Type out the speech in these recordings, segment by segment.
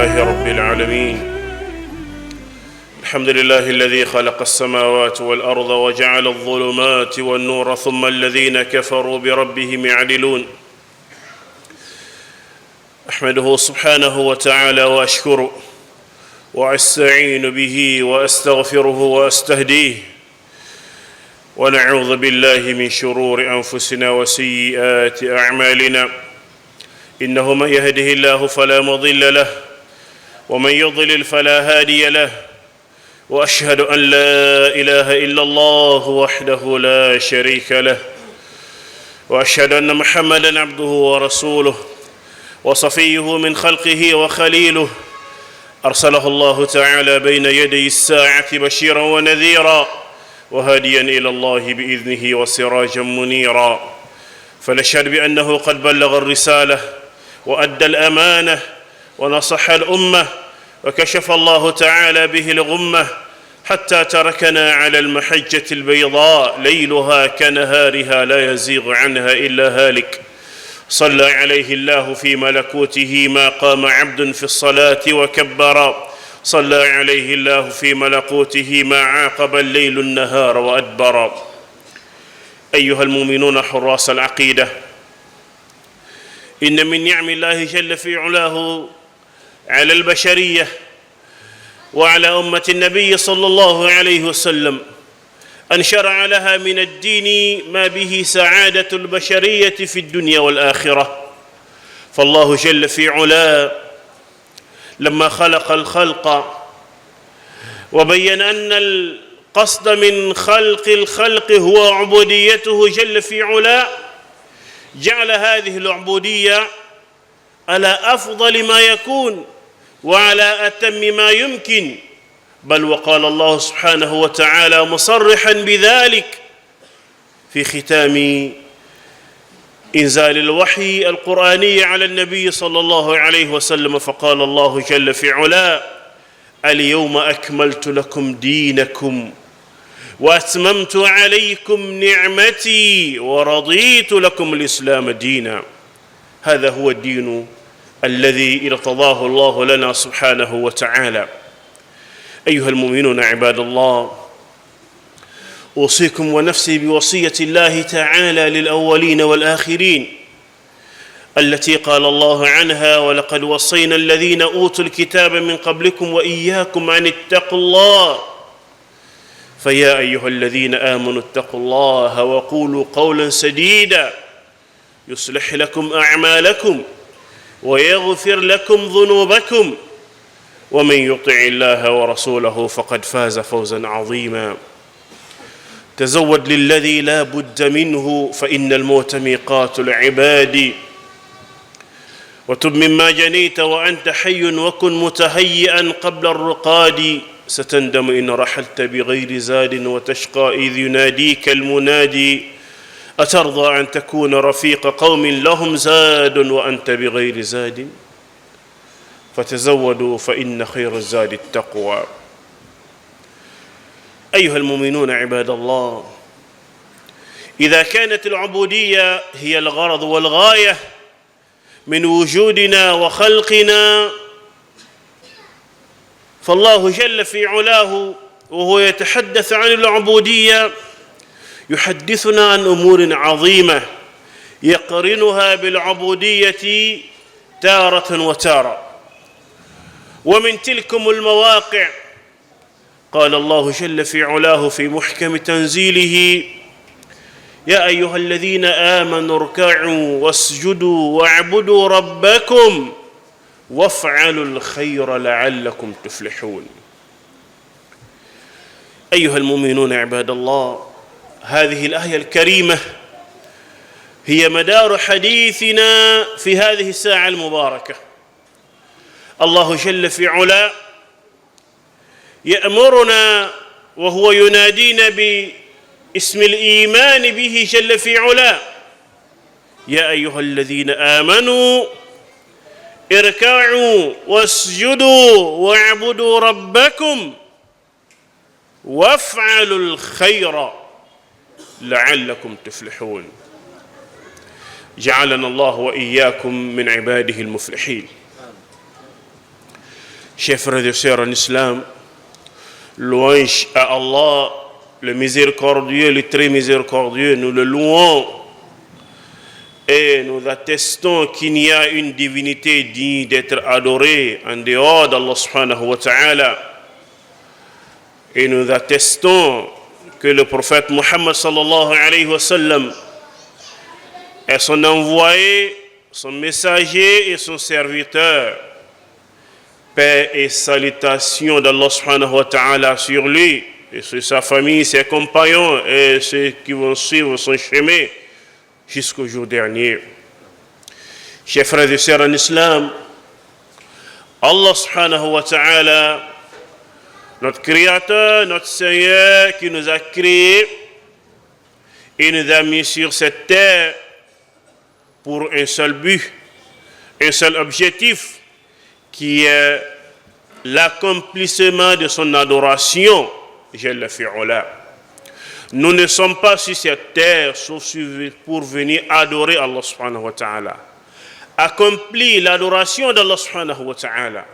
لله رب العالمين. الحمد لله الذي خلق السماوات والأرض وجعل الظلمات والنور ثم الذين كفروا بربهم يعدلون. أحمده سبحانه وتعالى وأشكره وأستعين به وأستغفره وأستهديه، ونعوذ بالله من شرور أنفسنا وسيئات أعمالنا، إنه من يهده الله فلا مضل له ومن يضلل فلا هادي له، وأشهد أن لا إله إلا الله وحده لا شريك له، وأشهد أن محمدًا عبده ورسوله وصفيه من خلقه وخليله، أرسله الله تعالى بين يدي الساعة بشيرًا ونذيرًا وهاديًا إلى الله بإذنه وسراجًا منيرًا، فنشهد بأنه قد بلغ الرسالة وأدى الأمانة ونصح الأمة، وكشف الله تعالى به الغمة حتى تركنا على المحجة البيضاء ليلها كنهارها لا يزيغ عنها إلا هالك. صلى عليه الله في ملكوته ما قام عبد في الصلاة وكبر، صلى عليه الله في ملكوته ما عاقب الليل النهار وأدبر. أيها المؤمنون حراس العقيدة، إن من نعم الله جل في علاه على البشرية وعلى أمة النبي صلى الله عليه وسلم أن شرع لها من الدين ما به سعادة البشرية في الدنيا والآخرة. فالله جل في علاه لما خلق الخلق وبين أن القصد من خلق الخلق هو عبوديته جل في علاه، جعل هذه العبودية على أفضل ما يكون وعلى أتم ما يمكن، بل وقال الله سبحانه وتعالى مصرحا بذلك في ختام إنزال الوحي القرآني على النبي صلى الله عليه وسلم، فقال الله جل في علاه: اليوم أكملت لكم دينكم وأتممت عليكم نعمتي ورضيت لكم الإسلام دينا. هذا هو الدين الذي ارتضاه الله لنا سبحانه وتعالى. أيها المؤمنون عباد الله، أوصيكم ونفسي بوصية الله تعالى للأولين والآخرين التي قال الله عنها: ولقد وصينا الذين أوتوا الكتاب من قبلكم وإياكم أن اتقوا الله. فيا أيها الذين آمنوا اتقوا الله وقولوا قولا سديدا يصلح لكم أعمالكم ويغفر لكم ذنوبكم، ومن يطع الله ورسوله فقد فاز فوزا عظيما. تزود للذي لا بد منه فإن الموت ميقات العباد، وتب مما جنيت وأنت حي وكن متهيئا قبل الرقاد، ستندم إن رحلت بغير زاد وتشقى إذ يناديك المنادي، أترضى أن تكون رفيق قوم لهم زاد وأنت بغير زاد؟ فتزودوا فإن خير الزاد التقوى. أيها المؤمنون عباد الله، إذا كانت العبودية هي الغرض والغاية من وجودنا وخلقنا، فالله جل في علاه وهو يتحدث عن العبودية يحدثنا عن أمور عظيمة يقرنها بالعبودية تارة وتارة. ومن تلكم المواقع قال الله جل في علاه في محكم تنزيله: يا أيها الذين آمنوا اركعوا واسجدوا واعبدوا ربكم وافعلوا الخير لعلكم تفلحون. أيها المؤمنون عباد الله، هذه الآية الكريمة هي مدار حديثنا في هذه الساعة المباركة. الله جل في علاه يأمرنا وهو ينادينا باسم الإيمان به جل في علاه: يا أيها الذين آمنوا اركعوا واسجدوا واعبدوا ربكم وافعلوا الخير لعلكم تفلحون. جعلنا الله وإياكم من عباده المفلحين. Chers frères et sœurs en islam, louange à Allah, le miséricordieux, le très miséricordieux, nous le louons et nous attestons qu'il n'y a une divinité digne d'être adorée en dehors d'Allah subhanahu wa ta'ala. Et nous attestons que le prophète Muhammad sallallahu alayhi wa sallam est son envoyé, son messager et son serviteur. Paix et salutations d'Allah subhanahu wa ta'ala sur lui et sur sa famille, ses compagnons et ceux qui vont suivre son chemin jusqu'au jour dernier. Chers frères et sœurs en islam, Allah subhanahu wa ta'ala, notre Créateur, notre Seigneur qui nous a créés et nous a mis sur cette terre pour un seul but, un seul objectif, qui est l'accomplissement de son adoration. Jalla fi'ula. Nous ne sommes pas sur cette terre sauf pour venir adorer Allah subhanahu wa ta'ala, accomplir l'adoration d'Allah subhanahu wa ta'ala.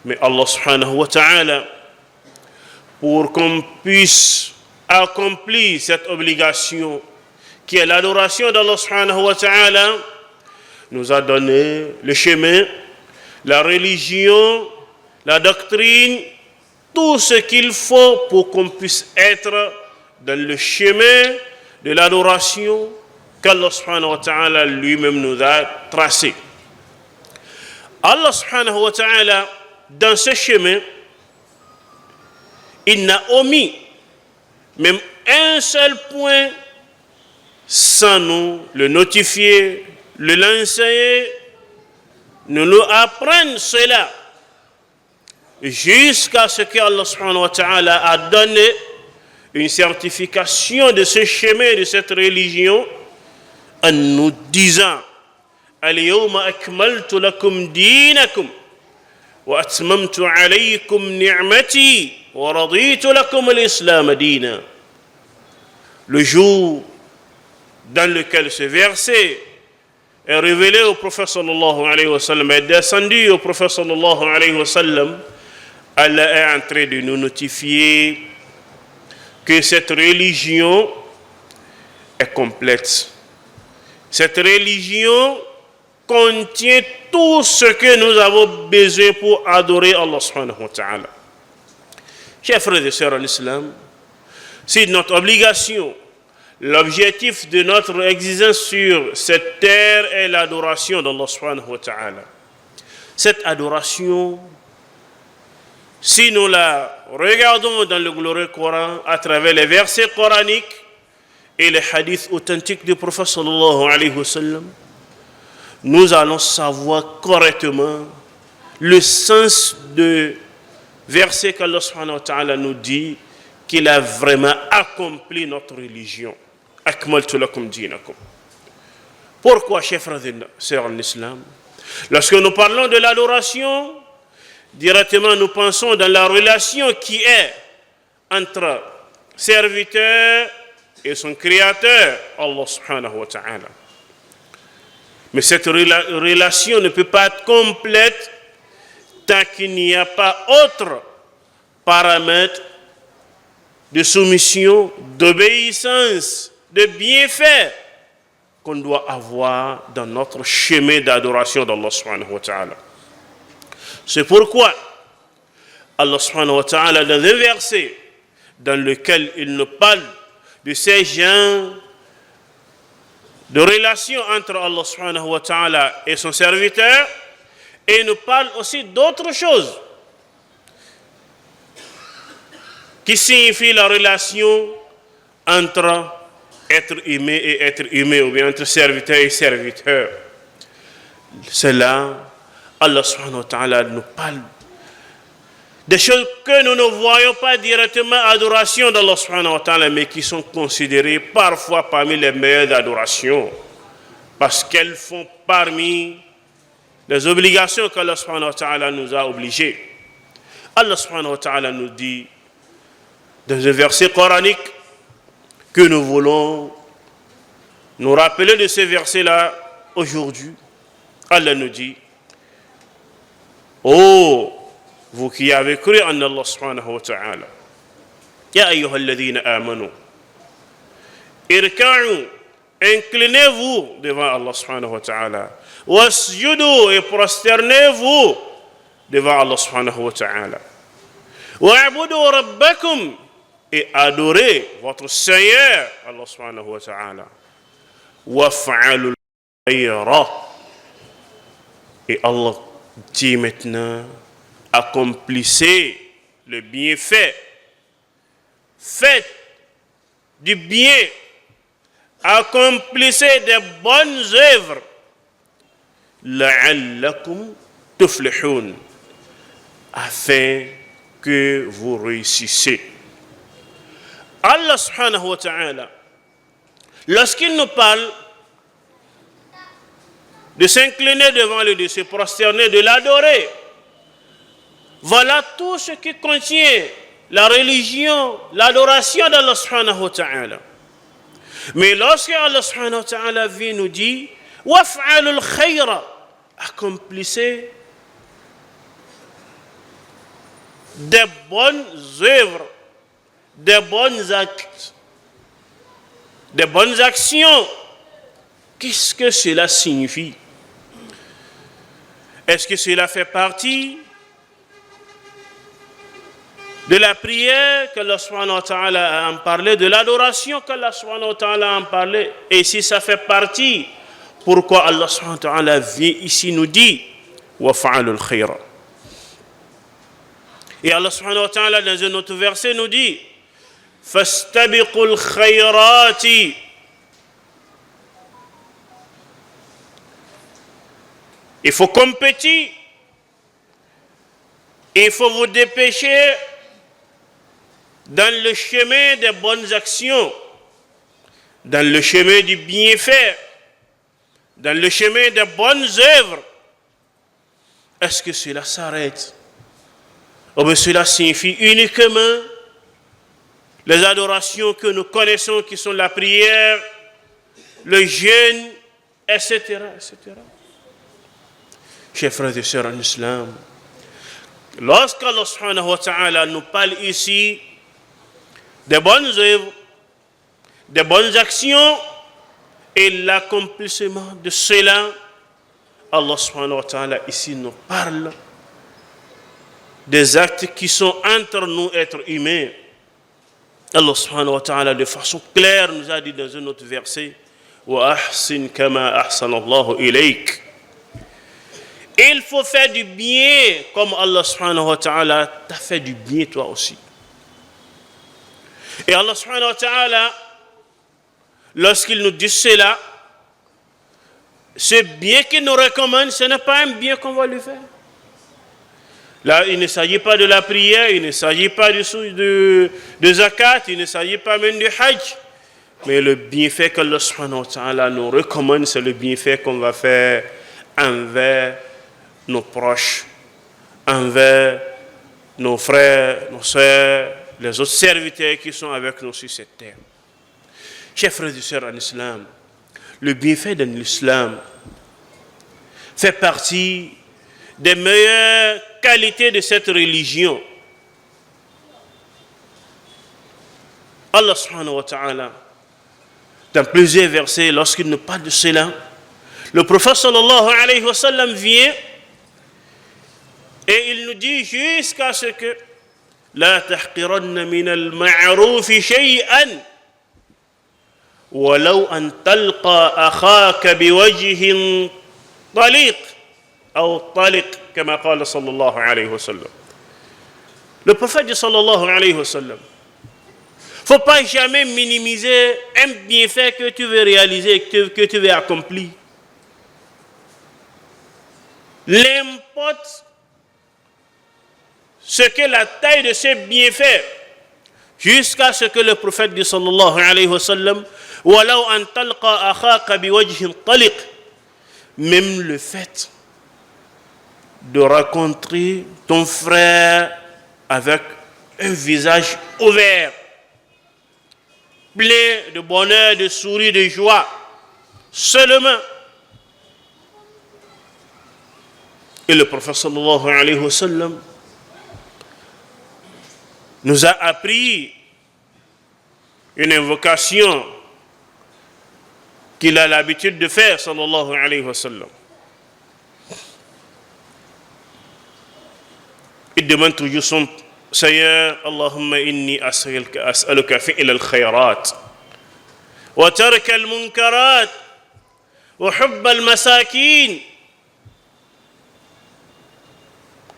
Mais Allah subhanahu wa ta'ala, pour qu'on puisse accomplir cette obligation qui est l'adoration d'Allah subhanahu wa ta'ala, nous a donné le chemin, la religion, la doctrine, tout ce qu'il faut pour qu'on puisse être dans le chemin de l'adoration qu'Allah subhanahu wa ta'ala lui-même nous a tracé. Allah subhanahu wa ta'ala, dans ce chemin, il n'a omis même un seul point sans nous le notifier, le l'enseigner, nous nous apprendre cela jusqu'à ce que Allah subhanahu wa ta'ala a donné une certification de ce chemin, de cette religion, en nous disant Al-yawma akmaltu lakum dinakum wa atmamtu alaykum ni'mati wa raditu lakum al-islam dina. Le jour dans lequel ce verset est révélé au prophète sallallahu alayhi wa sallam, est descendu au prophète sallallahu alayhi wa sallam, Allah est en train de nous notifier que cette religion est complète. Cette religion contient tout ce que nous avons besoin pour adorer Allah subhanahu wa ta'ala. Chers frères et sœurs en islam, c'est notre obligation. L'objectif de notre existence sur cette terre est l'adoration d'Allah subhanahu wa ta'ala. Cette adoration, si nous la regardons dans le glorieux Coran à travers les versets coraniques et les hadiths authentiques du prophète sallallahu alayhi wa sallam, nous allons savoir correctement le sens de verset qu'Allah subhanahu wa ta'ala nous dit qu'il a vraiment accompli notre religion. Akmaltu lakum dinakum. Pourquoi, chers frères et sœurs en islam, lorsque nous parlons de l'adoration, directement nous pensons dans la relation qui est entre serviteur et son créateur, Allah subhanahu wa ta'ala. Mais cette relation ne peut pas être complète tant qu'il n'y a pas autre paramètre de soumission, d'obéissance, de bienfait qu'on doit avoir dans notre chemin d'adoration d'Allah subhanahu wa ta'ala. C'est pourquoi Allah subhanahu wa ta'ala, dans un verset dans lequel il nous parle de ces gens, de relations entre Allah subhanahu wa ta'ala et son serviteur, et il nous parle aussi d'autres choses qui signifient la relation entre être humain et être humain, ou bien entre serviteur et serviteur. C'est là, Allah subhanahu wa ta'ala nous parle des choses que nous ne voyons pas directement adoration d'Allah subhanahu wa ta'ala, mais qui sont considérées parfois parmi les meilleures adorations, parce qu'elles font parmi les obligations qu'Allah subhanahu wa ta'ala nous a obligées. Allah subhanahu wa ta'ala nous dit dans un verset coranique que nous voulons nous rappeler de ce verset-là aujourd'hui. Allah nous dit: oh vous qui avez cru en Allah subhanahu wa ta'ala. Ya ayyuhalladhina amanu. Irka'u, inclinez-vous devant Allah subhanahu wa ta'ala. Wasjudu, et prosternez-vous devant Allah subhanahu wa ta'ala. Wa'budu rabbakum, et adorez votre Seigneur Allah subhanahu wa ta'ala. Waf'alul khayra, et Allah dit maintenant, accomplissez le bienfait, faites du bien, accomplissez des bonnes œuvres, la'allakum tuflihun, afin que vous réussissez. Allah subhanahu wa ta'ala, lorsqu'il nous parle de s'incliner devant lui, de se prosterner, de l'adorer, voilà tout ce qui contient la religion, l'adoration d'Allah subhanahu wa ta'ala. Mais lorsque Allah subhanahu wa ta'ala vient nous dire waf'alul khayra, accomplissez des bonnes œuvres, des bons actes, des bonnes actions. Qu'est-ce que cela signifie? Est-ce que cela fait partie de la prière que Allah subhanahu wa ta'ala a en parlé, de l'adoration que Allah subhanahu wa ta'ala a en parlé? Et si ça fait partie, pourquoi Allah subhanahu wa ta'ala vient ici nous dit waf'alul khayra? Et Allah subhanahu wa ta'ala dans un autre verset nous dit fastabiqul khayrati, il faut compétir, il faut vous dépêcher dans le chemin des bonnes actions, dans le chemin du bienfait, dans le chemin des bonnes œuvres. Est-ce que cela s'arrête? Ou bien cela signifie uniquement les adorations que nous connaissons, qui sont la prière, le jeûne, etc., etc. Chers frères et sœurs en islam, lorsqu'Allah subhanahu wa ta'ala nous parle ici des bonnes œuvres, des bonnes actions et l'accomplissement de cela, Allah subhanahu wa ta'ala ici nous parle des actes qui sont entre nous, êtres humains. Allah subhanahu wa ta'ala de façon claire nous a dit dans un autre verset wa ahsin kama ahsana Allahu ilayk. Il faut faire du bien comme Allah subhanahu wa ta'ala t'a fait du bien toi aussi. Et Allah subhanahu wa ta'ala, lorsqu'il nous dit cela, ce bien qu'il nous recommande, ce n'est pas un bien qu'on va lui faire. Là, il ne s'agit pas de la prière, il ne s'agit pas de zakat, il ne s'agit pas même du hajj. Mais le bienfait qu'Allah subhanahu wa ta'ala nous recommande, c'est le bienfait qu'on va faire envers nos proches, envers nos frères, nos sœurs, les autres serviteurs qui sont avec nous sur cette terre. Chers frères et sœurs en islam, le bienfait de l'islam fait partie des meilleures qualités de cette religion. Allah subhanahu wa ta'ala, dans plusieurs versets, lorsqu'il nous parle de cela, le prophète sallallahu alayhi wa sallam vient et il nous dit jusqu'à ce que la tahqiranna min al-ma'ruf shay'an walau an talqa akhaka biwajhin taliq ou taliq kama qala sallallahu alayhi wa sallam. Le prophète dit sallallahu alayhi wa sallam, faut pas jamais minimiser un bienfait que tu veux réaliser, que tu veux accomplir. L'importe ce que la taille de ce bienfait, jusqu'à ce que le prophète dit sallallahu alayhi wa sallam, walau an talqa akhaka biwajhin taliq, même le fait de rencontrer ton frère avec un visage ouvert, plein de bonheur, de sourire, de joie, seulement. Et le prophète sallallahu alayhi wa sallam nous a appris une invocation qu'il a l'habitude de faire, sallallahu alayhi wa sallam. Il demande toujours son Seigneur, Allahumma inni as'aluka fi'l al-khayrat wa tark al-munkarat wa hubb al-masakin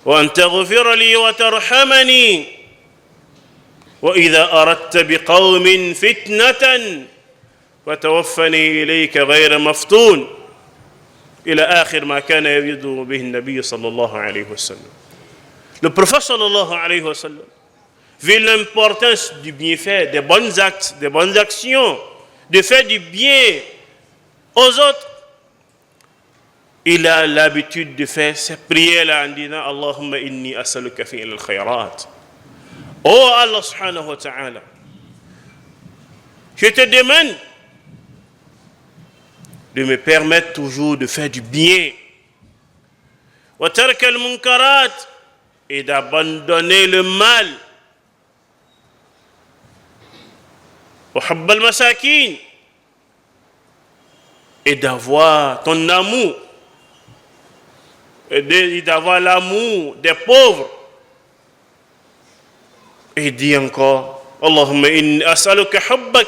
wa an taghfir li wa tarhamani wa idha aradta biqawmin fitnatan فتوفني إليك غير مفتون إلى آخر ما كان يدعو به النبي صلى الله عليه وسلم. Le prophète sallallahu alayhi wa sallam, vu l'importance du bienfait, des bons actes, des bonnes actions, de faire du bien aux autres, il a l'habitude de faire ces prières-là en disant Allahumma inni as'aluka fi'l al-khayrat. Oh Allah subhanahu wa ta'ala, je te demande de me permettre toujours de faire du bien. Wa tark al-munkarat, et d'abandonner le mal. Wa hubb al-masakin, et d'avoir ton amour, et d'avoir l'amour des pauvres. Et dit encore Allahumma inni as'aluka hubbak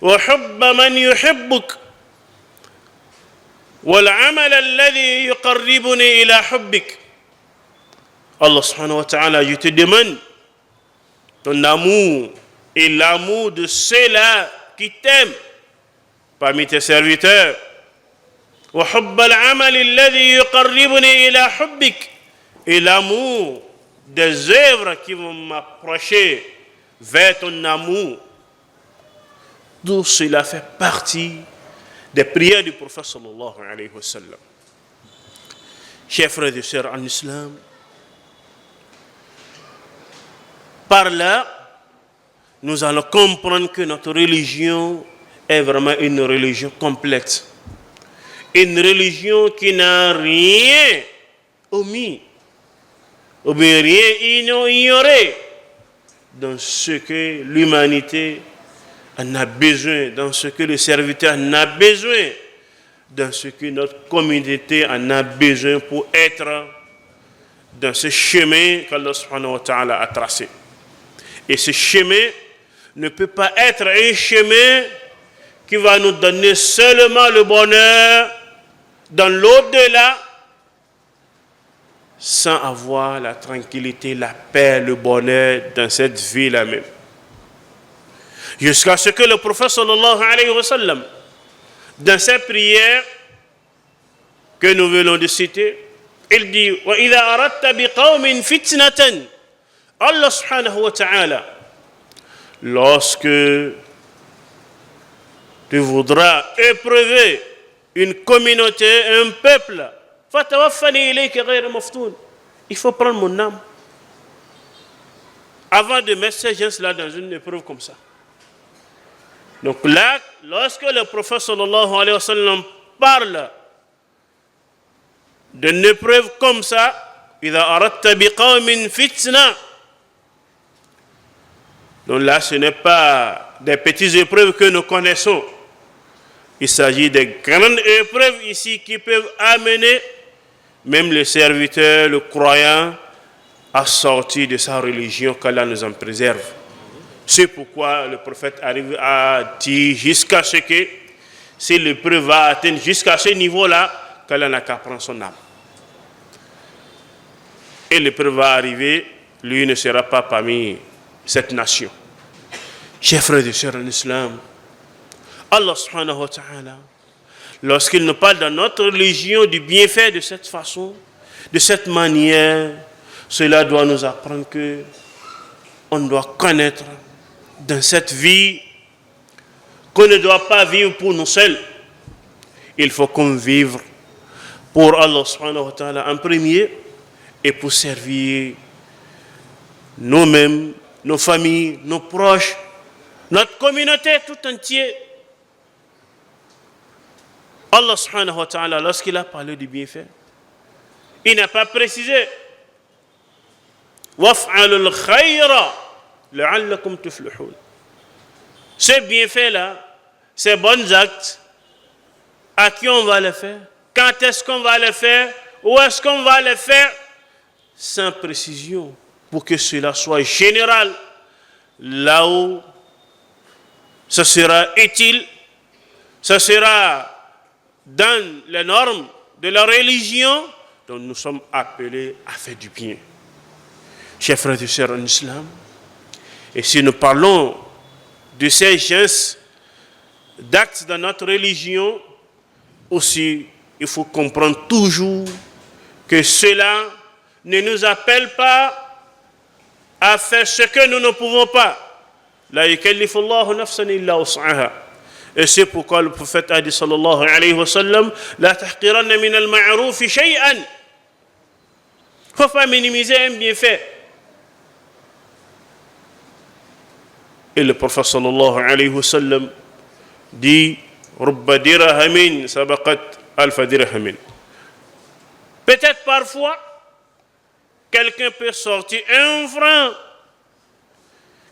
wa hubba man yuhibbuk والعمل الذي يقربني إلى حبك. Allah subhanahu wa ta'ala, je te demande ton amour et l'amour de ceux-là qui t'aiment parmi tes serviteurs. وحب العمل الذي يقربني إلى حبك, et l'amour des œuvres qui vont m'approcher vers ton amour. Tout cela fait partie des prières du prophète sallallahu alayhi wa sallam. Chers frères et sœurs en islam, par là, nous allons comprendre que notre religion est vraiment une religion complète. Une religion qui n'a rien omis, ou bien rien ignoré dans ce que l'humanité en a besoin, dans ce que le serviteur en a besoin, dans ce que notre communauté en a besoin pour être dans ce chemin qu'Allah subhanahu wa ta'ala a tracé. Et ce chemin ne peut pas être un chemin qui va nous donner seulement le bonheur dans l'au-delà, sans avoir la tranquillité, la paix, le bonheur dans cette vie-là même. Jusqu'à ce que le prophète sallallahu alayhi wa sallam, dans ses prières que nous venons de citer, il dit wa idha aradta biqawmin fitnatan, Allah subhanahu wa ta'ala, lorsque tu voudras éprouver une communauté, un peuple, fatawaffani ilayka ghayra maftoun, il faut prendre mon âme avant de mettre ces gens-là dans une épreuve comme ça. Donc là, lorsque le prophète sallallahu alayhi wa sallam parle d'une épreuve comme ça, idha aradta biqawmin fitna, donc là, ce n'est pas des petites épreuves que nous connaissons. Il s'agit de grandes épreuves ici qui peuvent amener même le serviteur, le croyant, à sortir de sa religion, qu'Allah nous en préserve. C'est pourquoi le prophète arrive à dire jusqu'à ce que, si l'épreuve va atteindre jusqu'à ce niveau-là, qu'Allah n'a qu'à prendre son âme. Et l'épreuve va arriver, lui ne sera pas parmi cette nation. Chers frères et sœurs en islam, Allah subhanahu wa ta'ala, lorsqu'il nous parle dans notre religion du bienfait de cette façon, de cette manière, cela doit nous apprendre que on doit connaître dans cette vie qu'on ne doit pas vivre pour nous seuls. Il faut qu'on vive pour Allah subhanahu wa ta'ala en premier et pour servir nous-mêmes, nos familles, nos proches, notre communauté tout entière. Allah subhanahu wa ta'ala, lorsqu'il a parlé du bienfait, il n'a pas précisé waf'alul khayra لعلكم تفلحون. Ces bienfaits-là, ces bons actes, à qui on va les faire? Quand est-ce qu'on va les faire? Où est-ce qu'on va les faire? Sans précision, pour que cela soit général, là où ce sera utile, ce sera dans les normes de la religion, dont nous sommes appelés à faire du bien. Chers frères et sœurs en islam, et si nous parlons de ces gestes, d'actes dans notre religion, aussi, il faut comprendre toujours que cela ne nous appelle pas à faire ce que nous ne pouvons pas. La yukallifu Allahu nafsan illa wus'aha. Et c'est pourquoi le prophète a dit sallallahu alayhi wa sallam, la tahqiranna min al-ma'ruf shay'an. Faut pas minimiser un bienfait. Et le prophète sallallahu alayhi wa sallam dit rubba dirhamin sabaqat alfa dirhamin. Peut-être parfois quelqu'un peut sortir un franc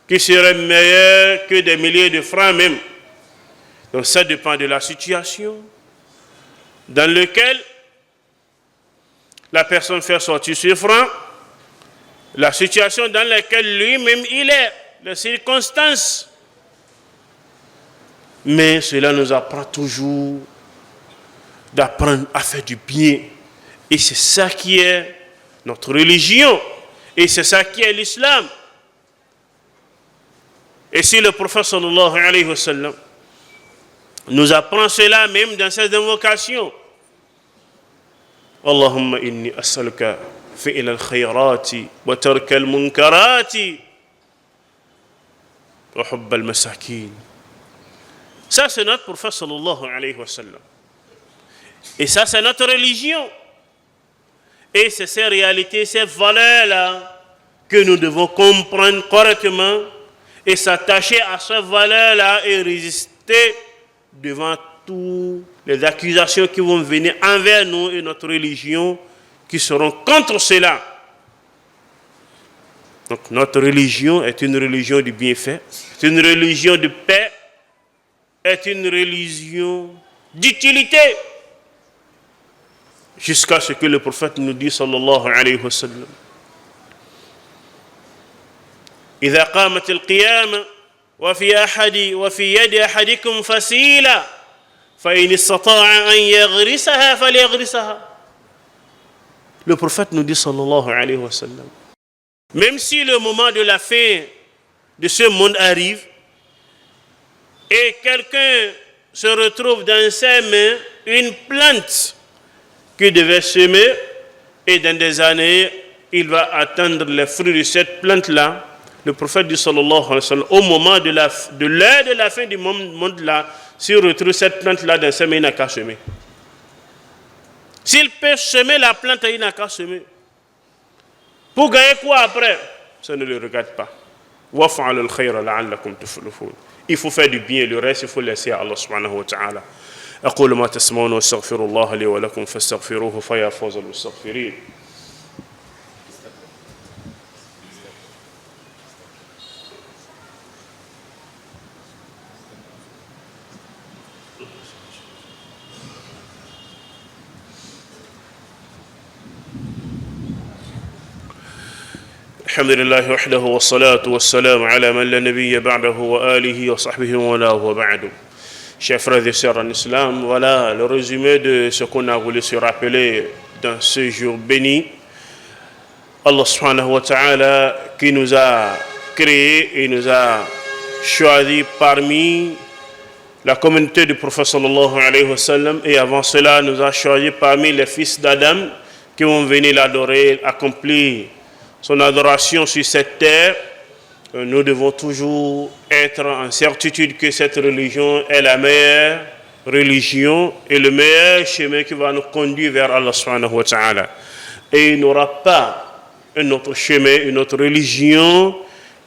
qui serait meilleur que des milliers de francs même. Donc ça dépend de la situation dans laquelle la personne fait sortir ce franc, la situation dans laquelle lui-même il est, les circonstances. Mais cela nous apprend toujours d'apprendre à faire du bien. Et c'est ça qui est notre religion. Et c'est ça qui est l'islam. Et si le prophète sallallahu alayhi wa sallam nous apprend cela même dans ses invocations. Allahumma inni as'aluka fi'l al-khayrati wa tark al-munkarati wa hubb al-masakin. Ça c'est notre prophète sallallahu alayhi wa sallam. Et ça c'est notre religion. Et c'est ces réalités, ces valeurs-là que nous devons comprendre correctement et s'attacher à ces valeurs-là et résister devant toutes les accusations qui vont venir envers nous et notre religion qui seront contre cela. Donc notre religion est une religion du bienfait, c'est une religion de paix, est une religion d'utilité. Jusqu'à ce que le prophète nous dit sallallahu alayhi wa sallam إذا قامت القيامة وفي يد أحدكم فسيلة فإن استطاع أن يغرسها فليغرسها. Le prophète nous dit sallallahu alayhi wa sallam, même si le moment de la fin de ce monde arrive et quelqu'un se retrouve dans ses mains une plante qu'il devait semer et dans des années il va attendre les fruits de cette plante-là, le prophète dit sallallahu alayhi wa sallam, au moment de l'heure de la fin du monde-là, s'il retrouve cette plante-là dans ses mains, il n'a qu'à semer. S'il peut semer la plante, il n'a qu'à semer. Pour gagner quoi après? Ça ne le regarde pas. وَفْعَلُوا الْخَيْرَ لَعَلَّكُمْ تُفْلِحُونَ. Il faut faire du bien, le reste il faut laisser à Allah subhanahu wa ta'ala. أقول ما تسمعون واستغفر الله لي ولكم فاستغفروه فيا فوز المستغفرين. الحمد لله وحده والصلاة والسلام على من لا نبي بعده وآله وصحبه وله وبعد. Chers frères et sœurs en islam, voilà le résumé de ce qu'on a voulu se rappeler dans ce jour béni. Allah subhanahu wa ta'ala qui nous a créés et nous a choisis parmi la communauté du prophète sallallahu alayhi wa sallam, et avant cela nous a choisis parmi les fils d'Adam qui vont venir l'adorer, accomplir son adoration sur cette terre. Nous devons toujours être en certitude que cette religion est la meilleure religion et le meilleur chemin qui va nous conduire vers Allah subhanahu wa ta'ala. Et il n'y aura pas un autre chemin, une autre religion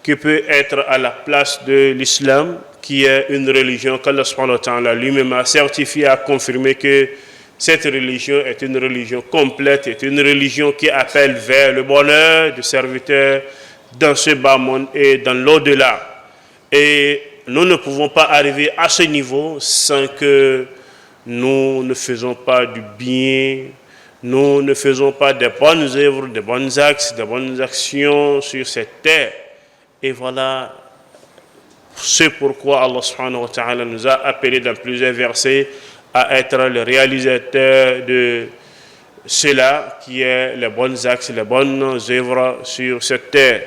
qui peut être à la place de l'islam, qui est une religion qu'Allah subhanahu wa ta'ala lui-même a certifié, a confirmé que cette religion est une religion complète, est une religion qui appelle vers le bonheur du serviteur dans ce bas monde et dans l'au-delà. Et nous ne pouvons pas arriver à ce niveau sans que nous ne faisons pas du bien, nous ne faisons pas des bonnes œuvres, des bons actes, des bonnes actions sur cette terre. Et voilà, c'est pourquoi Allah subhanahu wa ta'ala nous a appelés dans plusieurs versets à être le réalisateur de cela qui est les bons actes, les bonnes œuvres sur cette terre.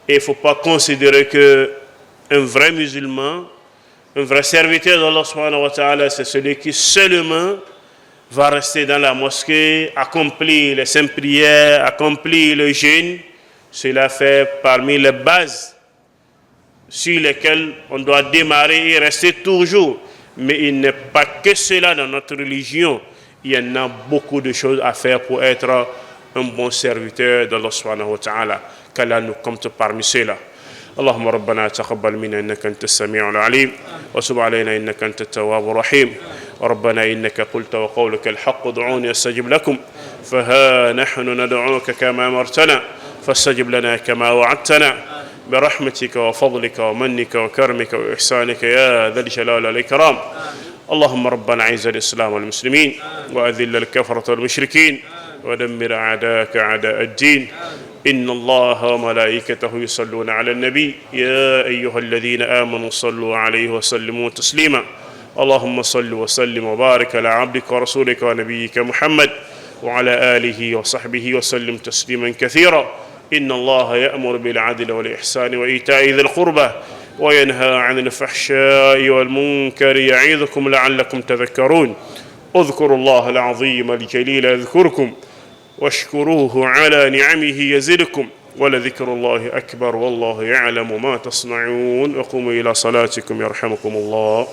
Et il ne faut pas considérer qu'un vrai musulman, un vrai serviteur d'Allah subhanahu wa ta'ala, c'est celui qui seulement va rester dans la mosquée, accomplir les saintes prières, accomplir le jeûne. Cela fait parmi les bases sur lesquelles on doit démarrer et rester toujours. Mais il n'est pas que cela dans notre religion. Il y en a beaucoup de choses à faire pour être un bon serviteur d'Allah subhanahu wa ta'ala. Qu'Allah nous compte parmi ceux-là. اللهم ربنا تقبل منا إنك أنت السميع العليم وتب علينا إنك أنت التواب الرحيم ربنا إنك قلت وقولك الحق ادعوني أستجب لكم فها نحن ندعوك كما أمرتنا فاستجب لنا كما وعدتنا برحمتك وفضلك ومنك وكرمك وإحسانك يا ذا الجلال والإكرام اللهم ربنا أعز الإسلام والمسلمين وأذل الكفرة والمشركين ودمر أعداءك أعداء الدين إن الله وملائكته يصلون على النبي يا أيها الذين آمنوا صلوا عليه وسلموا تسليما اللهم صل وسلم وبارك على عبدك ورسولك ونبيك محمد وعلى آله وصحبه وسلم تسليما كثيرا إن الله يأمر بالعدل والإحسان وإيتاء ذي القربى وينهى عن الفحشاء والمنكر يعظكم لعلكم تذكرون اذكروا الله العظيم الجليل يذكركم واشكروه على نعمه يزدكم ولذكر الله أكبر والله يعلم ما تصنعون وقوموا إلى صلاتكم يرحمكم الله